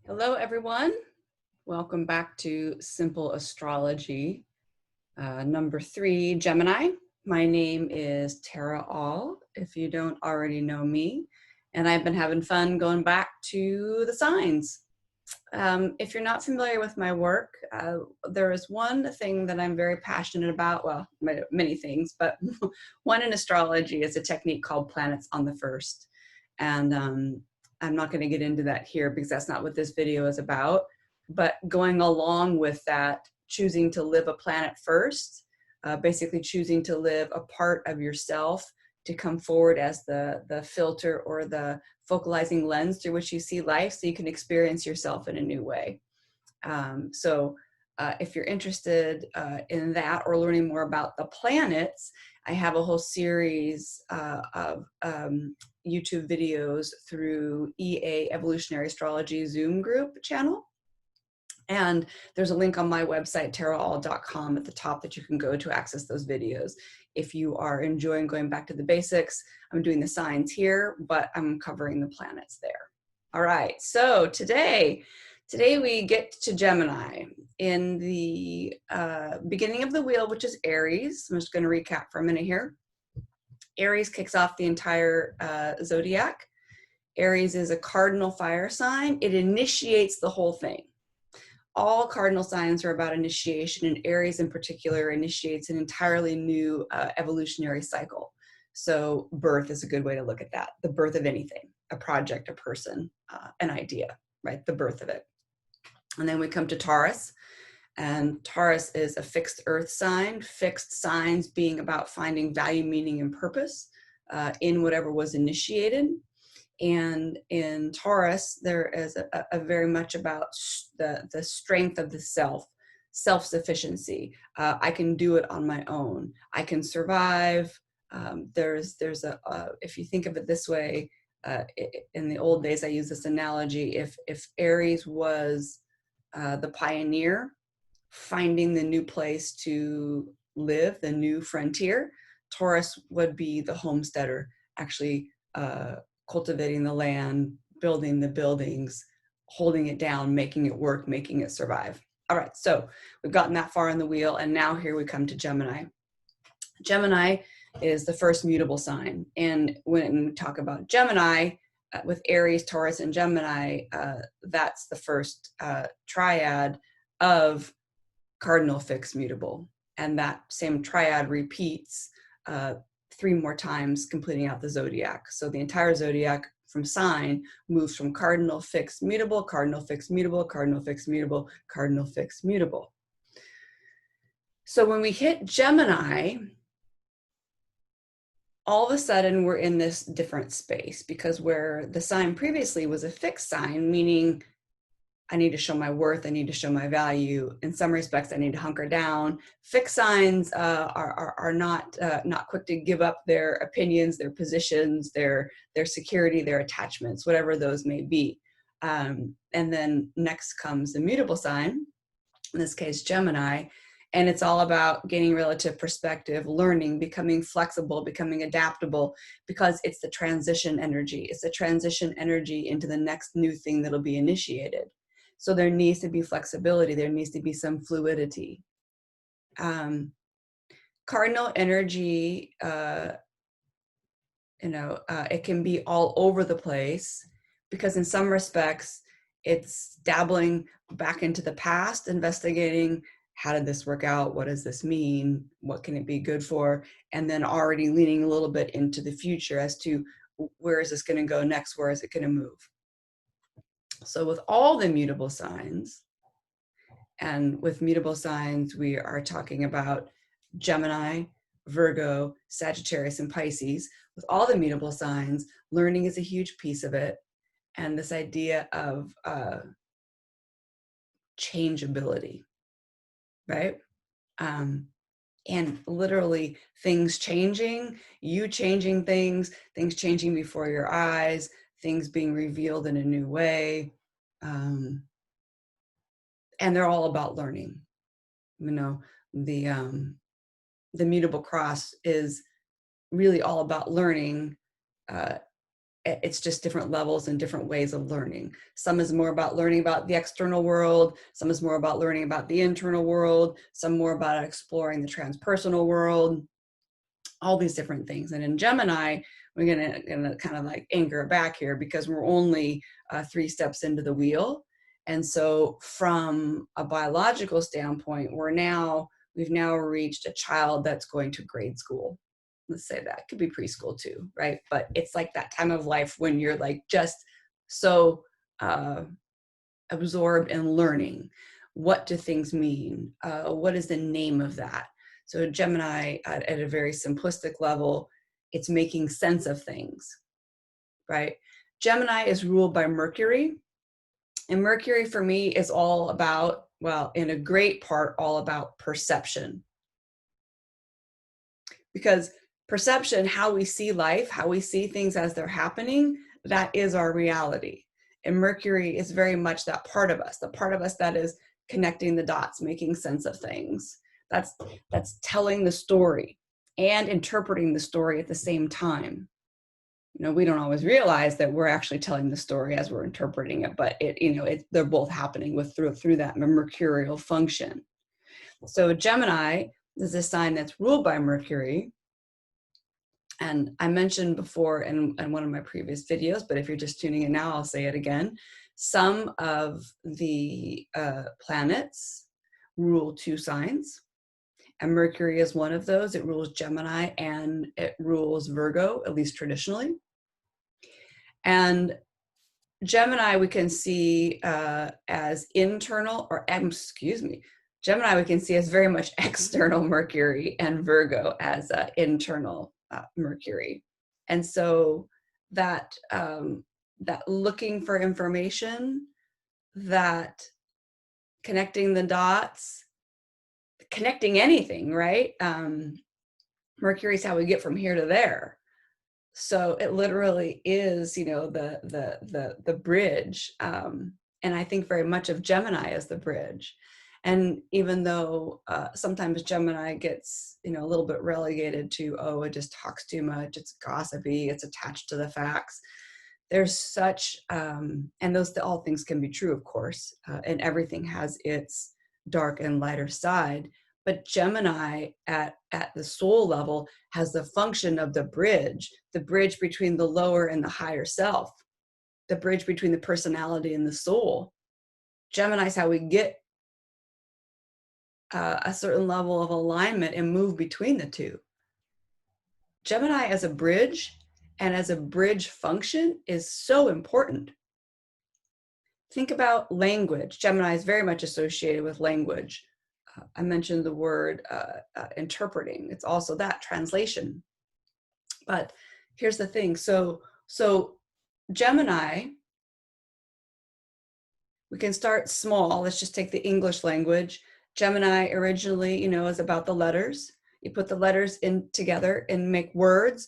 Hello, everyone. Welcome back to Simple Astrology, number 3, Gemini. My name is Tara All, if you don't already know me, and I've been having fun going back to the signs. If you're not familiar with my work, there is one thing that I'm very passionate about, well, many things, but one in astrology is a technique called planets on the first. And I'm not going to get into that here because that's not what this video is about. But going along with that, choosing to live a planet first, basically choosing to live a part of yourself to come forward as the filter or the focalizing lens through which you see life so you can experience yourself in a new way. If you're interested in that or learning more about the planets, I have a whole series of YouTube videos through EA Evolutionary Astrology Zoom group channel. And there's a link on my website, taraall.com, at the top that you can go to access those videos. If you are enjoying going back to the basics, I'm doing the signs here, but I'm covering the planets there. All right, so today we get to Gemini in the beginning of the wheel, which is Aries. I'm just going to recap for a minute here. Aries kicks off the entire zodiac. Aries is a cardinal fire sign. It initiates the whole thing. All cardinal signs are about initiation, and Aries in particular initiates an entirely new evolutionary cycle. So birth is a good way to look at that. The birth of anything, a project, a person, an idea, right? The birth of it. And then we come to Taurus, and Taurus is a fixed earth sign, fixed signs being about finding value, meaning, and purpose in whatever was initiated. And in Taurus, there is a very much about the strength of the self-sufficiency. I can do it on my own. I can survive. There's if you think of it this way, in the old days, I use this analogy. If Aries was the pioneer, finding the new place to live, the new frontier, Taurus would be the homesteader, actually cultivating the land, building the buildings, holding it down, making it work, making it survive. All right, so we've gotten that far in the wheel, and now here we come to Gemini. Gemini is the first mutable sign, and when we talk about Gemini, with Aries, Taurus, and Gemini, that's the first triad of cardinal, fixed, mutable, and that same triad repeats 3 more times, completing out the zodiac. So the entire zodiac from sign moves from cardinal, fixed, mutable, cardinal, fixed, mutable, cardinal, fixed, mutable, cardinal, fixed, mutable. So when we hit Gemini, all of a sudden we're in this different space, because where the sign previously was a fixed sign, meaning I need to show my worth, I need to show my value. In some respects, I need to hunker down. Fixed signs are not quick to give up their opinions, their positions, their security, their attachments, whatever those may be. And then next comes the mutable sign, in this case, Gemini, and it's all about gaining relative perspective, learning, becoming flexible, becoming adaptable, because it's the transition energy. It's the transition energy into the next new thing that'll be initiated. So there needs to be flexibility. There needs to be some fluidity. Cardinal energy, it can be all over the place, because in some respects, it's dabbling back into the past, investigating, how did this work out? What does this mean? What can it be good for? And then already leaning a little bit into the future as to where is this going to go next? Where is it going to move? So with all the mutable signs, and with mutable signs, we are talking about Gemini, Virgo, Sagittarius, and Pisces. With all the mutable signs, learning is a huge piece of it. And this idea of changeability, right? And literally things changing, you changing things changing before your eyes, things being revealed in a new way. And they're all about learning. The mutable cross is really all about learning it's just different levels and different ways of learning. Some is more about learning about the external world. Some is more about learning about the internal world. Some more about exploring the transpersonal world, all these different things. And in Gemini, we're gonna kind of like anchor back here because we're only 3 steps into the wheel. And so from a biological standpoint, we've now reached a child that's going to grade school. Let's say that could be preschool too, right? But it's like that time of life when you're like just so absorbed in learning. What do things mean? What is the name of that? So Gemini, at a very simplistic level, it's making sense of things, right? Gemini is ruled by Mercury. And Mercury for me is all about, well, in a great part, all about perception. Because perception, how we see life, how we see things as they're happening, that is our reality. And Mercury is very much that part of us, the part of us that is connecting the dots, making sense of things. That's telling the story and interpreting the story at the same time. You know, we don't always realize that we're actually telling the story as we're interpreting it, but they're both happening through that mercurial function. So Gemini is a sign that's ruled by Mercury. And I mentioned before in one of my previous videos, but if you're just tuning in now, I'll say it again. Some of the planets rule 2 signs. And Mercury is one of those. It rules Gemini and it rules Virgo, at least traditionally. And Gemini we can see as internal, Gemini we can see as very much external Mercury, and Virgo as internal Mercury. And so that looking for information, that connecting the dots, connecting anything, right? Mercury is how we get from here to there. So it literally is, the bridge. And I think very much of Gemini as the bridge. And even though sometimes Gemini gets, a little bit relegated to, oh, it just talks too much, it's gossipy, it's attached to the facts. There's such, and all things can be true, of course, and everything has its dark and lighter side. But Gemini at the soul level has the function of the bridge between the lower and the higher self, the bridge between the personality and the soul. Gemini is how we get a certain level of alignment and move between the two. Gemini as a bridge and as a bridge function is so important. Think about language. Gemini is very much associated with language. I mentioned the word interpreting. It's also that translation. But here's the thing. So Gemini, we can start small. Let's just take the English language. Gemini originally, is about the letters. You put the letters in together and make words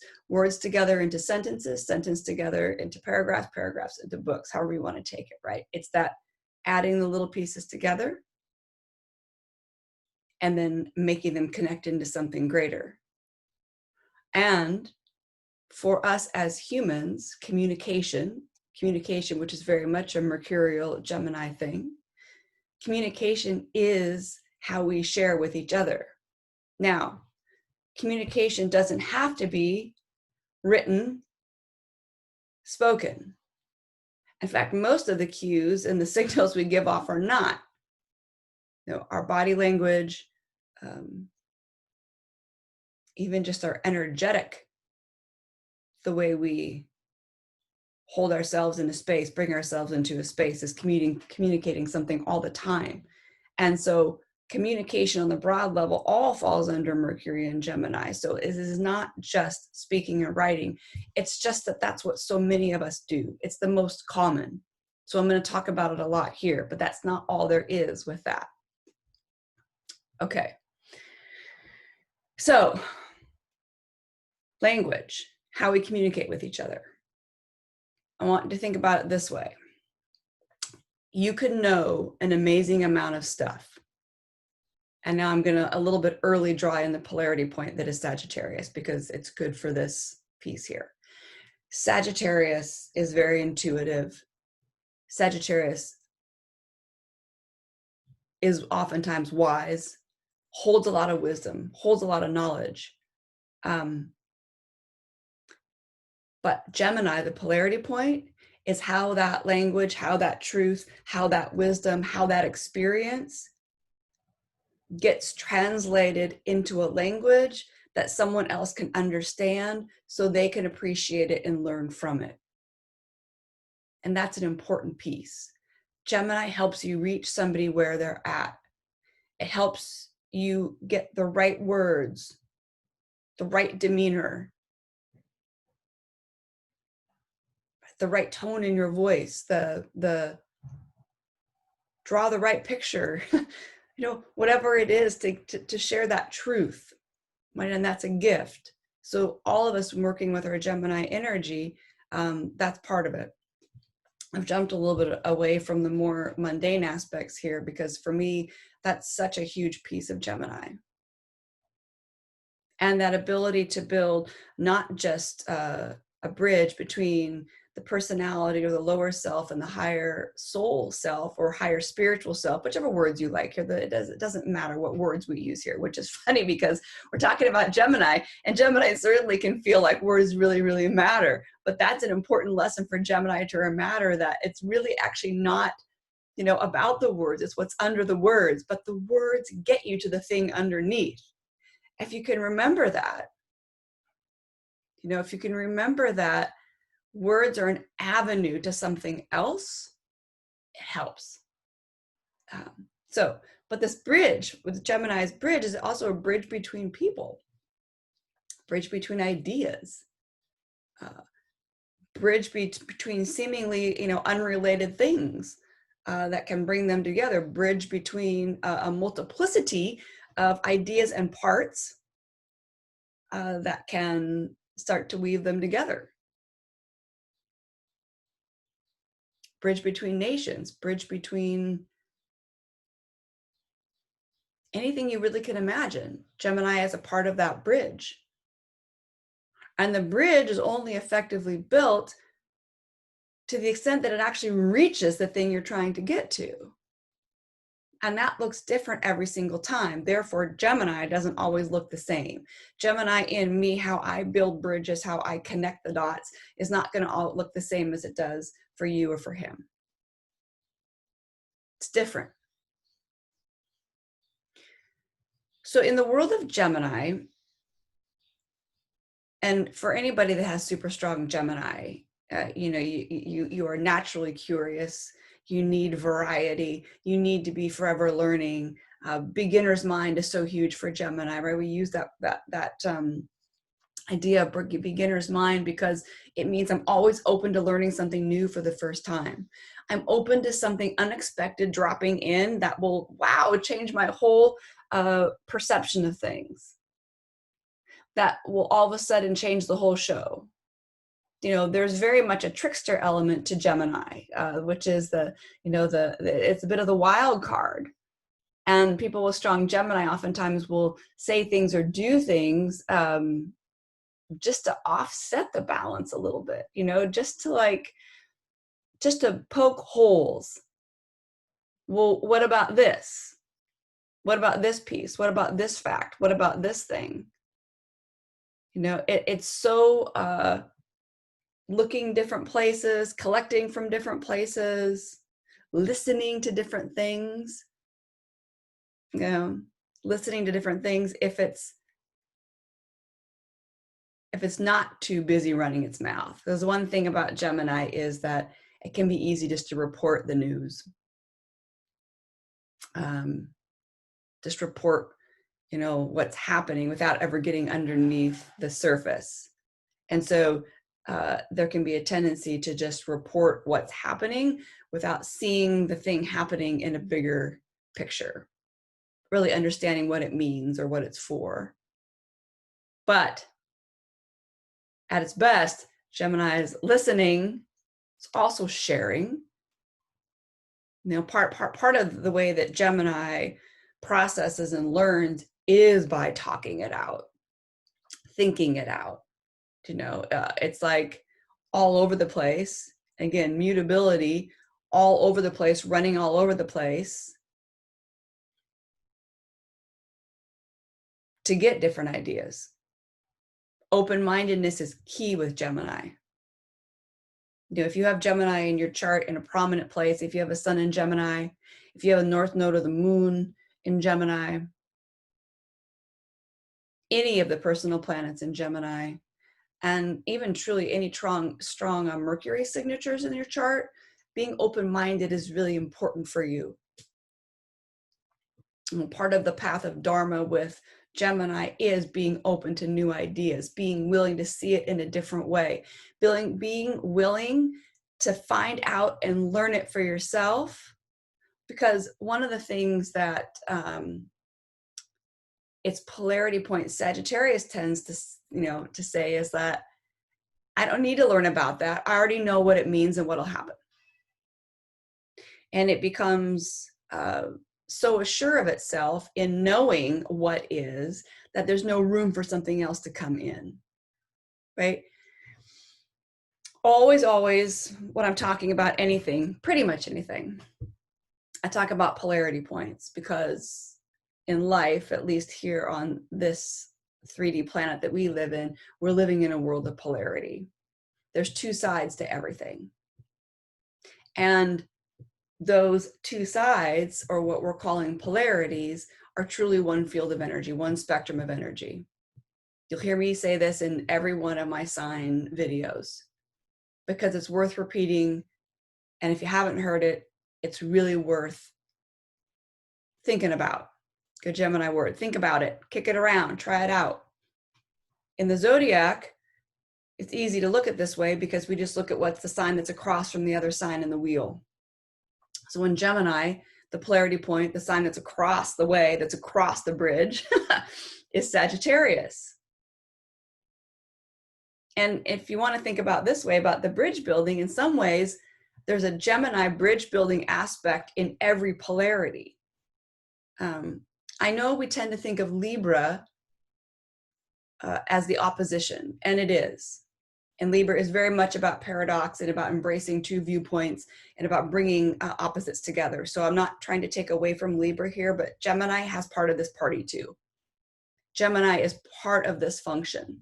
together into sentences, sentence together into paragraphs, paragraphs into books, however you want to take it, right? It's that adding the little pieces together and then making them connect into something greater. And for us as humans, communication, which is very much a mercurial Gemini thing, communication is how we share with each other. Now, communication doesn't have to be written, spoken. In fact, most of the cues and the signals we give off are not. Our body language, even just our energetic, the way we hold ourselves in a space, bring ourselves into a space, is communicating something all the time. And so communication on the broad level all falls under Mercury and Gemini. So it is not just speaking and writing. It's just that that's what so many of us do. It's the most common. So I'm going to talk about it a lot here, but that's not all there is with that. Okay. So language, how we communicate with each other. I want you to think about it this way. You could know an amazing amount of stuff. And now I'm going to a little bit early draw in the polarity point that is Sagittarius because it's good for this piece here. Sagittarius is very intuitive. Sagittarius is oftentimes wise, holds a lot of wisdom, holds a lot of knowledge. But Gemini, the polarity point, is how that language, how that truth, how that wisdom, how that experience gets translated into a language that someone else can understand so they can appreciate it and learn from it. And that's an important piece. Gemini helps you reach somebody where they're at. It helps you get the right words, the right demeanor, the right tone in your voice, the draw the right picture, whatever it is to share that truth. Right? And that's a gift. So all of us working with our Gemini energy, that's part of it. I've jumped a little bit away from the more mundane aspects here because for me, that's such a huge piece of Gemini. And that ability to build not just a bridge between the personality or the lower self and the higher soul self or higher spiritual self, whichever words you like here. It doesn't matter what words we use here, which is funny because we're talking about Gemini, and Gemini certainly can feel like words really, really matter. But that's an important lesson for Gemini to remember, that it's really actually not, about the words. It's what's under the words, but the words get you to the thing underneath. If you can remember that, if you can remember that words are an avenue to something else, it helps. But this bridge with Gemini's bridge is also a bridge between people, bridge between ideas, bridge between seemingly, unrelated things that can bring them together, bridge between a multiplicity of ideas and parts that can start to weave them together. Bridge between nations, bridge between anything you really can imagine. Gemini is a part of that bridge. And the bridge is only effectively built to the extent that it actually reaches the thing you're trying to get to. And that looks different every single time. Therefore, Gemini doesn't always look the same. Gemini in me, how I build bridges, how I connect the dots, is not going to all look the same as it does for you or for him. It's different. So in the world of Gemini, and for anybody that has super strong Gemini, you are naturally curious. You need variety. You need to be forever learning. Beginner's mind is so huge for Gemini, right? We use that idea of beginner's mind because it means I'm always open to learning something new for the first time. I'm open to something unexpected dropping in that will, change my whole perception of things. That will all of a sudden change the whole show. There's very much a trickster element to Gemini, which is it's a bit of the wild card. And people with strong Gemini oftentimes will say things or do things just to offset the balance a little bit, just to poke holes. Well, what about this? What about this piece? What about this fact? What about this thing? It's so looking different places, collecting from different places, listening to different things, listening to different things if it's not too busy running its mouth. There's one thing about Gemini is that it can be easy just to report the news. Just report, what's happening without ever getting underneath the surface. And so there can be a tendency to just report what's happening without seeing the thing happening in a bigger picture, really understanding what it means or what it's for. But at its best, Gemini is listening. It's also sharing. Part of the way that Gemini processes and learns is by talking it out, thinking it out. It's like all over the place. Again, mutability, all over the place, running all over the place to get different ideas. Open-mindedness is key with Gemini. You know, if you have Gemini in your chart in a prominent place, if you have a sun in Gemini, if you have a north node of the moon in Gemini, any of the personal planets in Gemini, and even truly any strong Mercury signatures in your chart, being open-minded is really important for you. And part of the path of Dharma with Gemini is being open to new ideas, being willing to see it in a different way, being willing to find out and learn it for yourself. Because one of the things that its polarity point Sagittarius tends to, to say is that I don't need to learn about that. I already know what it means and what'll happen. And it becomes so assured of itself in knowing what is that there's no room for something else to come in, right? Always, when I'm talking about anything, pretty much anything, I talk about polarity points, because in life, at least here on this 3D planet that we live in, we're living in a world of polarity. There's two sides to everything. And those two sides, or what we're calling polarities, are truly one field of energy, one spectrum of energy. You'll hear me say this in every one of my sign videos, because it's worth repeating. And if you haven't heard it, it's really worth thinking about. Good Gemini word. Think about it. Kick it around. Try it out. In the zodiac, it's easy to look at this way because we just look at what's the sign that's across from the other sign in the wheel. So in Gemini, the polarity point, the sign that's across the way, that's across the bridge, is Sagittarius. And if you want to think about this way, about the bridge building, in some ways, there's a Gemini bridge building aspect in every polarity. I know we tend to think of Libra as the opposition, and it is. And Libra is very much about paradox and about embracing two viewpoints and about bringing opposites together. So I'm not trying to take away from Libra here, but Gemini has part of this party too. Gemini is part of this function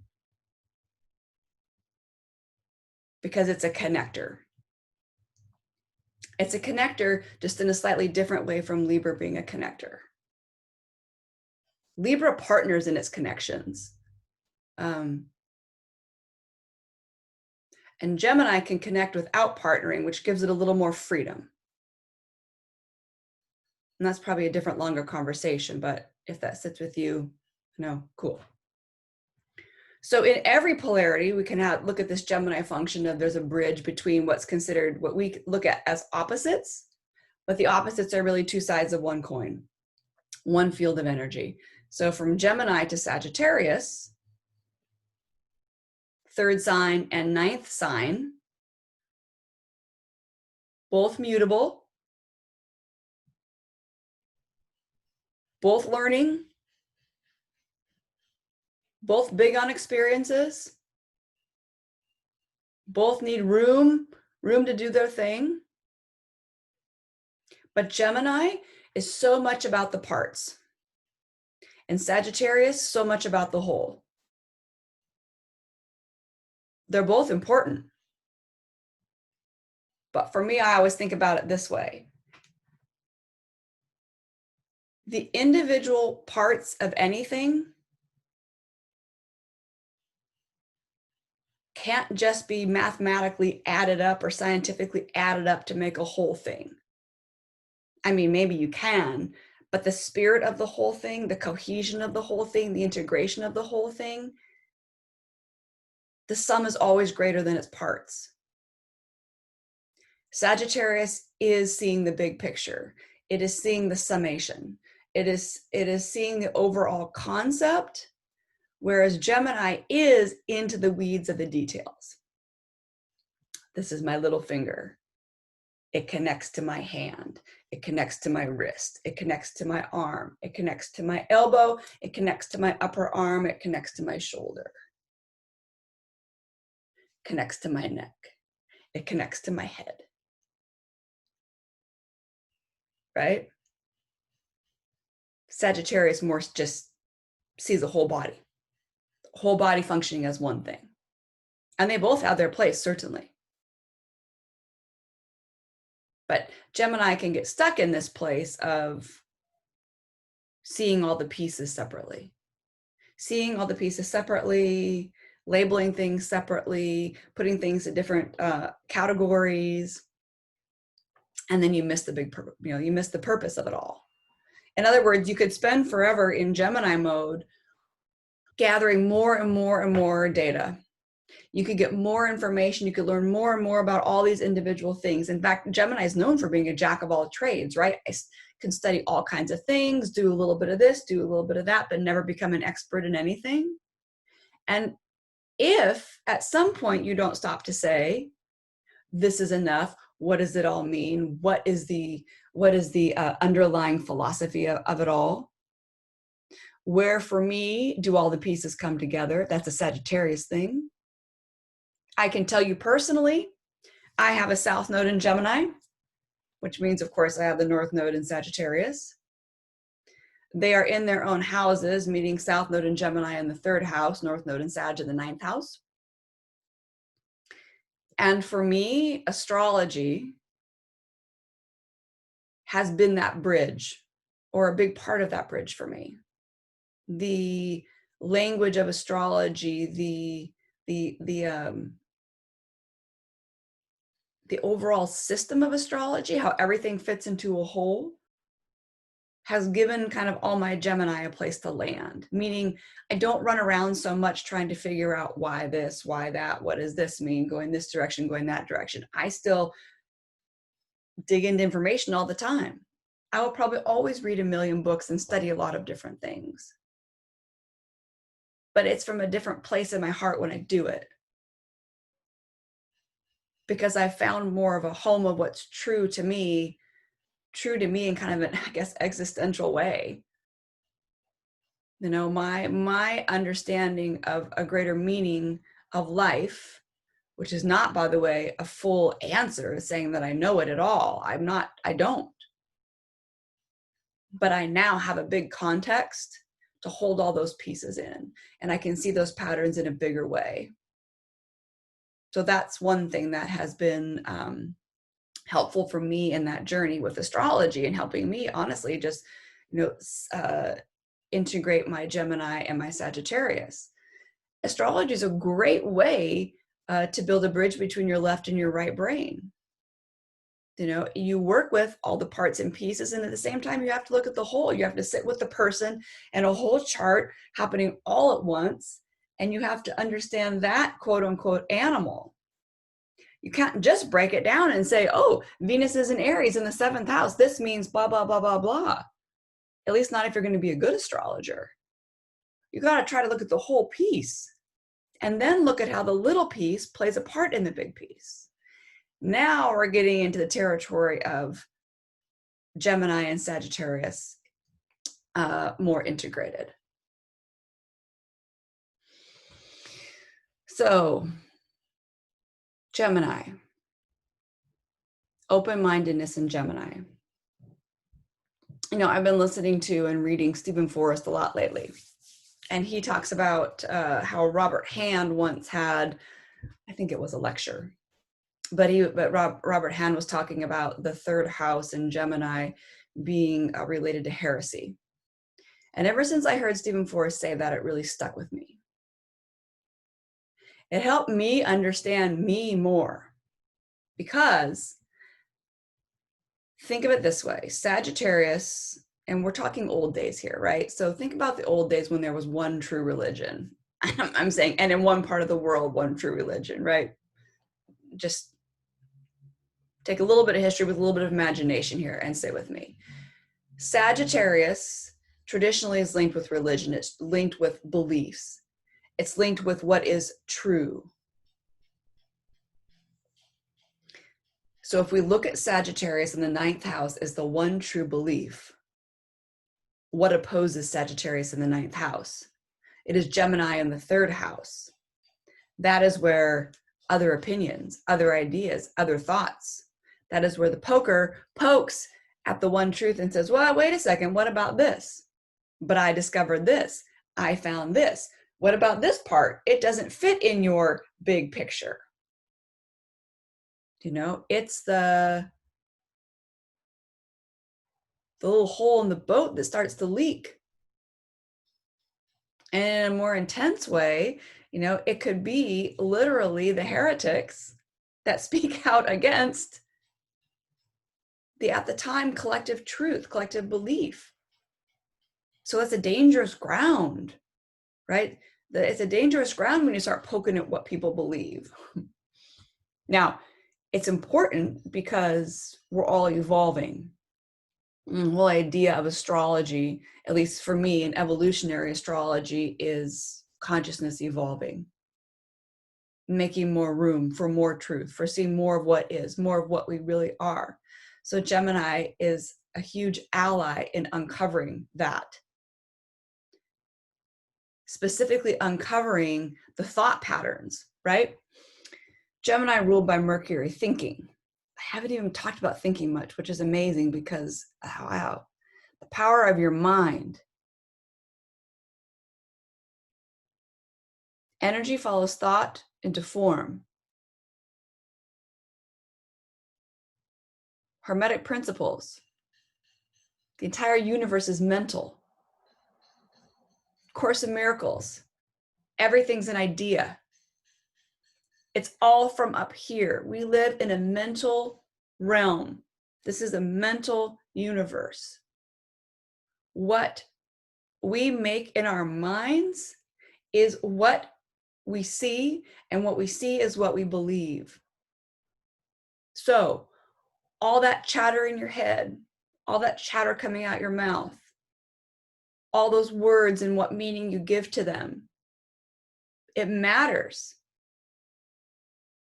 because it's a connector. It's a connector, just in a slightly different way from Libra being a connector. Libra partners in its connections. And Gemini can connect without partnering, which gives it a little more freedom. And that's probably a different, longer conversation, but if that sits with you, cool. So in every polarity, we can look at this Gemini function of there's a bridge between what's considered what we look at as opposites, but the opposites are really two sides of one coin, one field of energy. So from Gemini to Sagittarius, third sign and ninth sign, both mutable, both learning, both big on experiences, both need room to do their thing. But Gemini is so much about the parts, and Sagittarius so much about the whole. They're both important. But for me, I always think about it this way. The individual parts of anything can't just be mathematically added up or scientifically added up to make a whole thing. I mean, maybe you can, but the spirit of the whole thing, the cohesion of the whole thing, the integration of the whole thing, the sum is always greater than its parts. Sagittarius is seeing the big picture. It is seeing the summation. It is seeing the overall concept, whereas Gemini is into the weeds of the details. This is my little finger. It connects to my hand. It connects to my wrist. It connects to my arm. It connects to my elbow. It connects to my upper arm. It connects to my shoulder. connects to my neck. It connects to my head. Right? Sagittarius more just sees the whole body functioning as one thing. And they both have their place, certainly. But Gemini can get stuck in this place of seeing all the pieces separately. Seeing all the pieces separately, labeling things separately, putting things in different categories. And then you miss the big, you miss the purpose of it all. In other words, you could spend forever in Gemini mode gathering more and more and more data. You could get more information. You could learn more and more about all these individual things. In fact, Gemini is known for being a jack of all trades, right? I can study all kinds of things, do a little bit of this, do a little bit of that, but never become an expert in anything. And if at some point you don't stop to say, this is enough, what does it all mean? What is the underlying philosophy of it all? Where for me do all the pieces come together? That's a Sagittarius thing. I can tell you personally, I have a South Node in Gemini, which means, of course, I have the North Node in Sagittarius. They are in their own houses, meaning South Node in Gemini in the 3rd house, North Node in Sag in the 9th house. And for me, astrology has been that bridge, or a big part of that bridge for me. The language of astrology, the overall system of astrology, how everything fits into a whole, has given kind of all my Gemini a place to land. Meaning I don't run around so much trying to figure out why this, why that, what does this mean, going this direction, going that direction. I still dig into information all the time. I will probably always read a million books and study a lot of different things. But it's from a different place in my heart when I do it. Because I found more of a home of what's true to me in kind of an, I guess, existential way. You know, my understanding of a greater meaning of life, which is not, by the way, a full answer saying that I know it at all. I don't. But I now have a big context to hold all those pieces in, and I can see those patterns in a bigger way. So that's one thing that has been helpful for me in that journey with astrology, and helping me honestly just, integrate my Gemini and my Sagittarius. Astrology is a great way to build a bridge between your left and your right brain. You work with all the parts and pieces, and at the same time, you have to look at the whole. You have to sit with the person and a whole chart happening all at once, and you have to understand that quote unquote animal. You can't just break it down and say, oh, Venus is in Aries in the 7th house. This means blah, blah, blah, blah, blah. At least not if you're going to be a good astrologer. You got to try to look at the whole piece, and then look at how the little piece plays a part in the big piece. Now we're getting into the territory of Gemini and Sagittarius, more integrated. So, Gemini, open-mindedness in Gemini. I've been listening to and reading Stephen Forrest a lot lately. And he talks about how Robert Hand once had, I think it was a lecture, but Robert Hand was talking about the 3rd house in Gemini being related to heresy. And ever since I heard Stephen Forrest say that, it really stuck with me. It helped me understand me more, because think of it this way, Sagittarius, and we're talking old days here, right? So think about the old days when there was one true religion. I'm saying, and in one part of the world, one true religion, right? Just take a little bit of history with a little bit of imagination here and stay with me. Sagittarius traditionally is linked with religion. It's linked with beliefs. It's linked with what is true. So if we look at Sagittarius in the 9th house as the one true belief, what opposes Sagittarius in the 9th house? It is Gemini in the 3rd house. That is where other opinions, other ideas, other thoughts. That is where the poker pokes at the one truth and says, well, wait a second, what about this? But I discovered this. I found this. What about this part? It doesn't fit in your big picture. You know, it's the little hole in the boat that starts to leak. And in a more intense way, you know, it could be literally the heretics that speak out against the, at the time, collective truth, collective belief. So it's a dangerous ground, right? It's a dangerous ground when you start poking at what people believe. Now, it's important because we're all evolving. The whole idea of astrology, at least for me, in evolutionary astrology, is consciousness evolving, making more room for more truth, for seeing more of what is, more of what we really are. So Gemini is a huge ally in uncovering that. Specifically uncovering the thought patterns, right? Gemini ruled by Mercury, thinking. I haven't even talked about thinking much, which is amazing because, wow, the power of your mind. Energy follows thought into form. Hermetic principles. The entire universe is mental. Course in Miracles. Everything's an idea. It's all from up here. We live in a mental realm. This is a mental universe. What we make in our minds is what we see, and what we see is what we believe. So all that chatter in your head, all that chatter coming out your mouth, all those words and what meaning you give to them, it matters.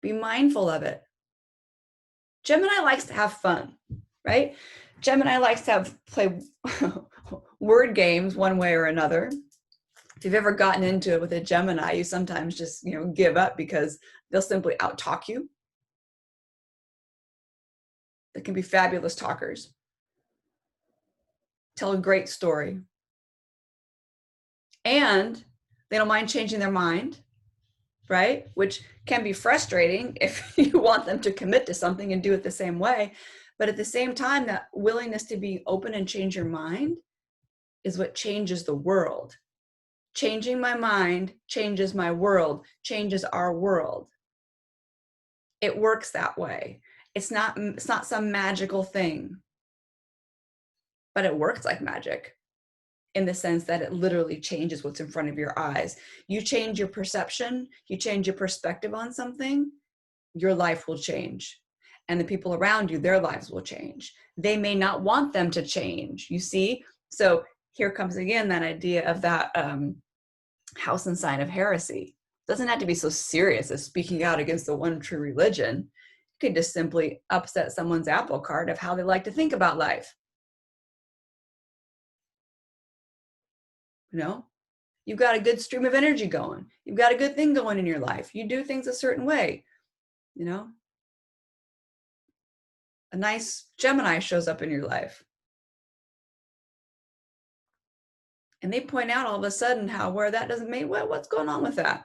Be mindful of it. Gemini likes to have fun, right? Gemini likes to play word games one way or another. If you've ever gotten into it with a Gemini, you sometimes just, you know, give up because they'll simply out-talk you. They can be fabulous talkers. Tell a great story. And they don't mind changing their mind, right? Which can be frustrating if you want them to commit to something and do it the same way. But at the same time, that willingness to be open and change your mind is what changes the world. Changing my mind changes my world, changes our world. It works that way. It's not some magical thing, but it works like magic in the sense that it literally changes what's in front of your eyes. You change your perception, you change your perspective on something, your life will change. And the people around you, their lives will change. They may not want them to change, you see? So here comes again that idea of that house and sign of heresy. It doesn't have to be so serious as speaking out against the one true religion. You could just simply upset someone's apple cart of how they like to think about life. You know, you've got a good stream of energy going. You've got a good thing going in your life. You do things a certain way, you know. A nice Gemini shows up in your life. And they point out all of a sudden how where that doesn't make, what's going on with that?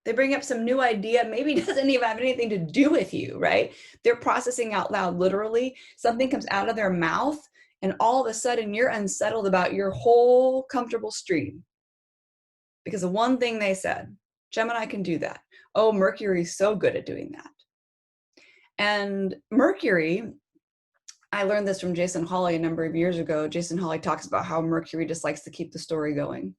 They bring up some new idea, maybe doesn't even have anything to do with you, right? They're processing out loud, literally. Something comes out of their mouth, and all of a sudden you're unsettled about your whole comfortable stream. Because of one thing they said. Gemini can do that. Oh, Mercury's so good at doing that. And Mercury, I learned this from Jason Hawley a number of years ago. Jason Hawley talks about how Mercury just likes to keep the story going.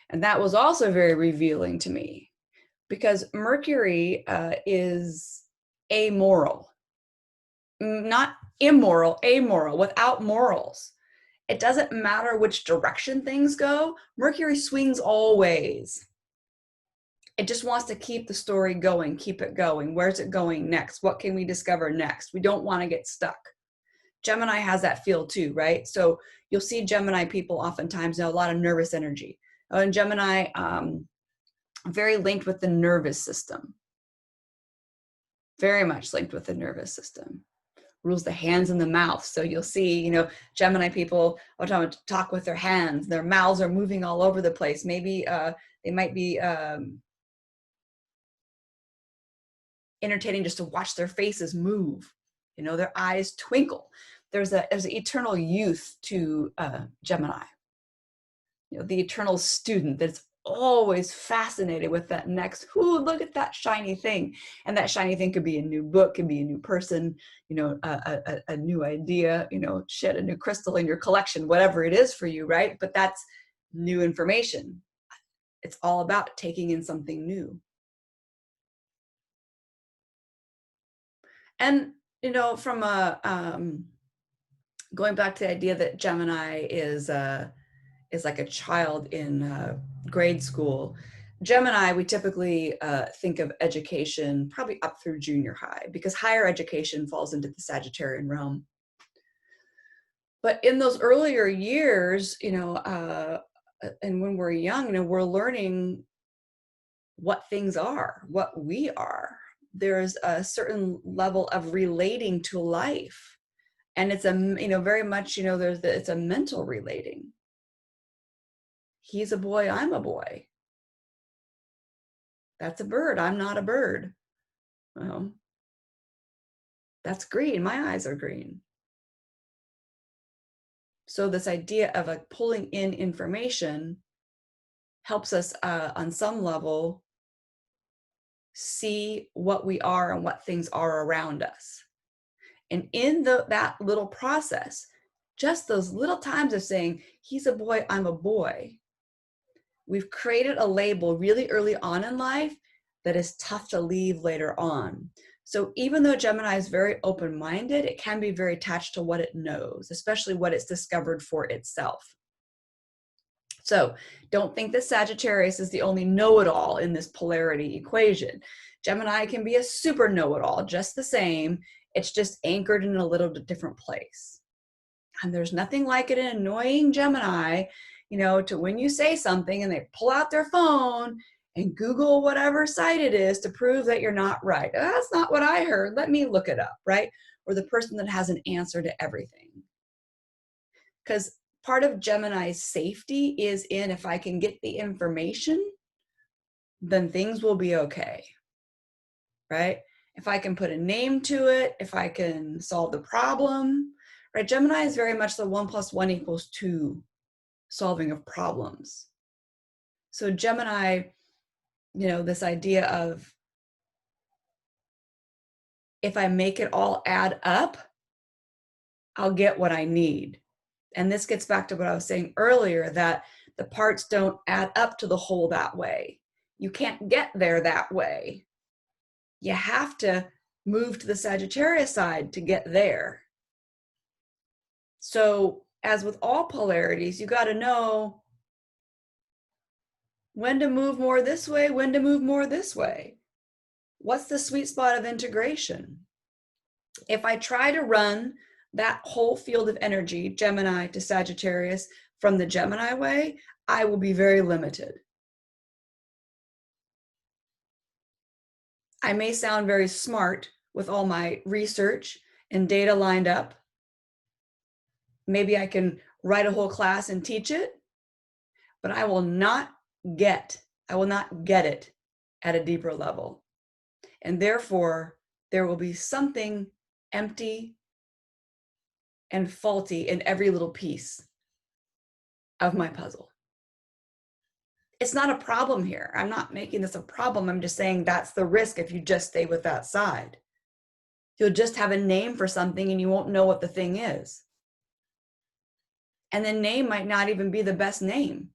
And that was also very revealing to me because Mercury is amoral, not immoral, amoral, without morals. It doesn't matter which direction things go. Mercury swings always. It just wants to keep the story going, keep it going. Where's it going next? What can we discover next? We don't want to get stuck. Gemini has that feel too, right? So you'll see Gemini people oftentimes know a lot of nervous energy. And Gemini very linked with the nervous system. Very much linked with the nervous system. Rules the hands and the mouth. So you'll see, you know, Gemini people all the time talk with their hands. Their mouths are moving all over the place. Maybe they might be entertaining just to watch their faces move. You know, their eyes twinkle. There's an eternal youth to Gemini. You know, the eternal student that's always fascinated with that next, ooh, look at that shiny thing. And that shiny thing could be a new book, could be a new person, you know, a new idea, you know, shit, a new crystal in your collection, whatever it is for you, right? But that's new information. It's all about taking in something new. And, you know, from going back to the idea that Gemini is like a child in grade school. Gemini, we typically think of education probably up through junior high, because higher education falls into the Sagittarian realm. But in those earlier years, you know, and when we're young, you know, we're learning what things are, what we are. There's a certain level of relating to life. And it's a, you know, very much, you know, it's a mental relating. He's a boy, I'm a boy. That's a bird, I'm not a bird. Well, that's green, my eyes are green. So this idea of like pulling in information helps us on some level see what we are and what things are around us. And in that little process, just those little times of saying, he's a boy, I'm a boy, we've created a label really early on in life that is tough to leave later on. So even though Gemini is very open-minded, it can be very attached to what it knows, especially what it's discovered for itself. So don't think that Sagittarius is the only know-it-all in this polarity equation. Gemini can be a super know-it-all just the same. It's just anchored in a little different place. And there's nothing like it an annoying Gemini, you know, to when you say something and they pull out their phone and Google whatever site it is to prove that you're not right. That's not what I heard. Let me look it up, right? Or the person that has an answer to everything. Because part of Gemini's safety is in, if I can get the information, then things will be okay, right? If I can put a name to it, if I can solve the problem, right? Gemini is very much the 1 + 1 = 2 solving of problems. So Gemini, you know, this idea of if I make it all add up, I'll get what I need. And this gets back to what I was saying earlier, that the parts don't add up to the whole that way. You can't get there that way. You have to move to the Sagittarius side to get there. So as with all polarities, you got to know when to move more this way, when to move more this way. What's the sweet spot of integration? If I try to run that whole field of energy, Gemini to Sagittarius, from the Gemini way, I will be very limited. I may sound very smart with all my research and data lined up. Maybe I can write a whole class and teach it, but I will not get it at a deeper level. And therefore, there will be something empty and faulty in every little piece of my puzzle. It's not a problem here. I'm not making this a problem. I'm just saying that's the risk if you just stay with that side. You'll just have a name for something and you won't know what the thing is. And the name might not even be the best name.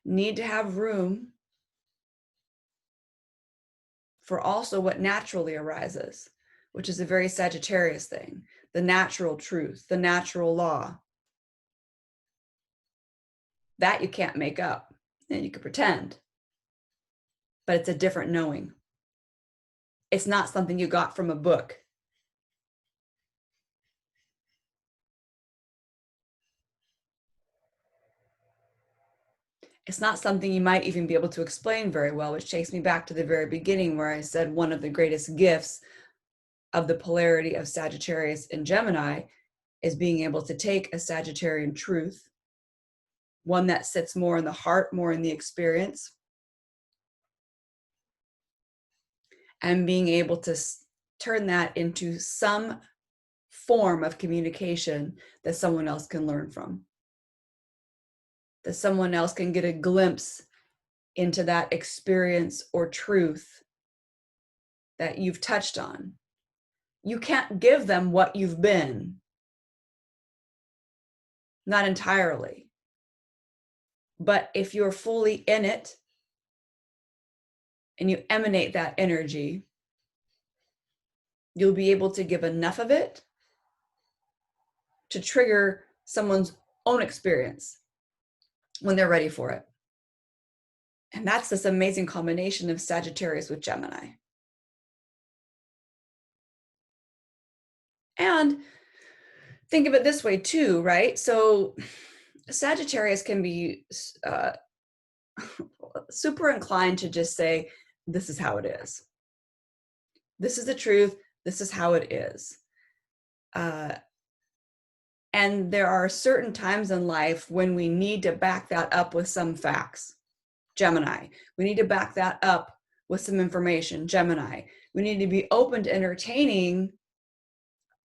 Need to have room for also what naturally arises, which is a very Sagittarius thing, the natural truth, the natural law. That you can't make up, and you can pretend, but it's a different knowing. It's not something you got from a book. It's not something you might even be able to explain very well, which takes me back to the very beginning where I said one of the greatest gifts of the polarity of Sagittarius and Gemini is being able to take a Sagittarian truth, one that sits more in the heart, more in the experience, and being able to turn that into some form of communication that someone else can learn from, that someone else can get a glimpse into that experience or truth that you've touched on. You can't give them what you've been, not entirely. But if you're fully in it and you emanate that energy, you'll be able to give enough of it to trigger someone's own experience when they're ready for it. And that's this amazing combination of Sagittarius with Gemini. And think of it this way too, right? So Sagittarius can be super inclined to just say, this is how it is. This is the truth. This is how it is. And there are certain times in life when we need to back that up with some facts. Gemini. We need to back that up with some information. Gemini. We need to be open to entertaining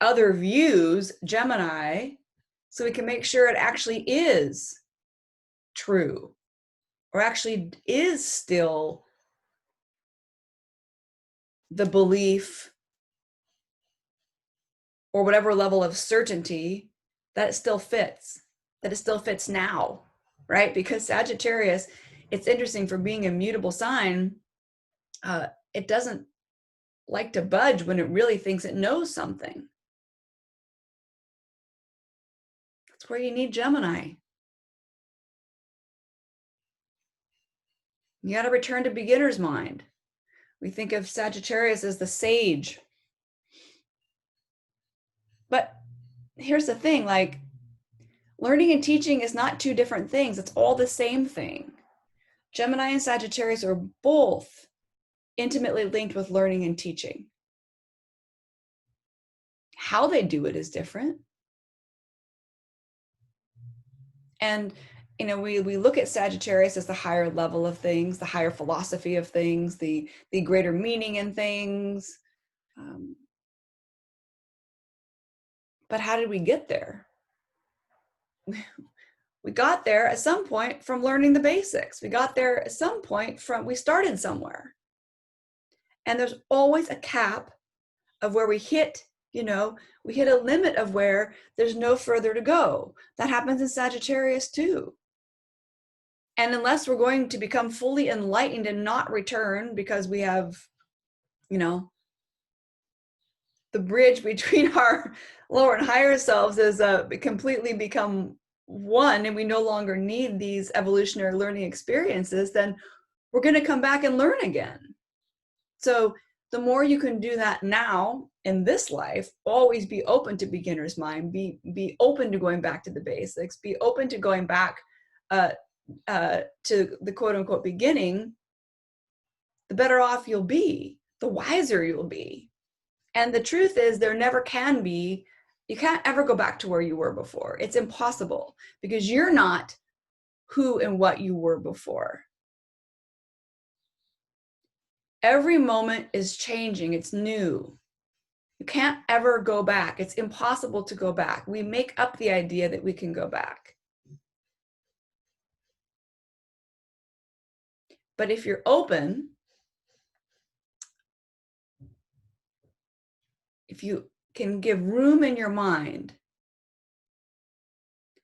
other views. Gemini. So we can make sure it actually is true, or actually is still the belief or whatever level of certainty that it still fits, that it still fits now, right? Because Sagittarius, it's interesting, for being a mutable sign, it doesn't like to budge when it really thinks it knows something. That's where you need Gemini. You got to return to beginner's mind. We think of Sagittarius as the sage. But here's the thing, like, learning and teaching is not two different things. It's all the same thing. Gemini and Sagittarius are both intimately linked with learning and teaching. How they do it is different. And, you know, we look at Sagittarius as the higher level of things, the higher philosophy of things, the greater meaning in things. But how did we get there? We got there at some point from learning the basics. We got there at some point from, we started somewhere. And there's always a cap of where we hit, you know, we hit a limit of where there's no further to go. That happens in Sagittarius too. And unless we're going to become fully enlightened and not return because we have, you know, the bridge between our lower and higher selves is completely become one, and we no longer need these evolutionary learning experiences, then we're going to come back and learn again. So the more you can do that now in this life, always be open to beginner's mind, be open to going back to the basics, be open to going back to the quote unquote beginning, the better off you'll be, the wiser you'll be. And the truth is, there never can be, you can't ever go back to where you were before. It's impossible, because you're not who and what you were before. Every moment is changing, it's new. You can't ever go back. It's impossible to go back. We make up the idea that we can go back. But if you're open, if you can give room in your mind,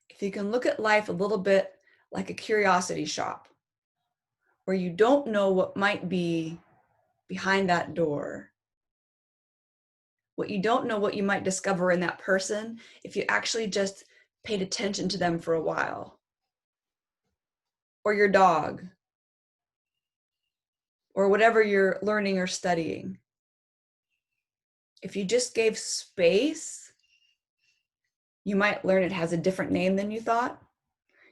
if you can look at life a little bit like a curiosity shop, where you don't know what might be behind that door, what you don't know what you might discover in that person if you actually just paid attention to them for a while, or your dog, or whatever you're learning or studying. If you just gave space, you might learn it has a different name than you thought.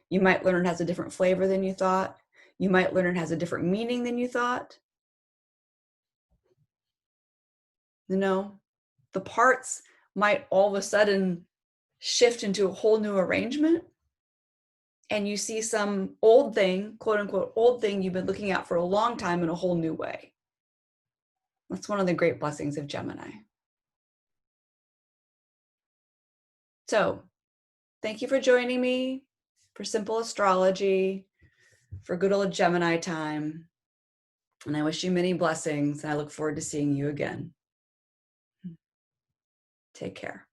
You might learn it has a different flavor than you thought. You might learn it has a different meaning than you thought. You know, the parts might all of a sudden shift into a whole new arrangement. And you see some old thing, quote unquote, old thing you've been looking at for a long time in a whole new way. That's one of the great blessings of Gemini. So thank you for joining me for Simple Astrology, for good old Gemini time. And I wish you many blessings, and I look forward to seeing you again. Take care.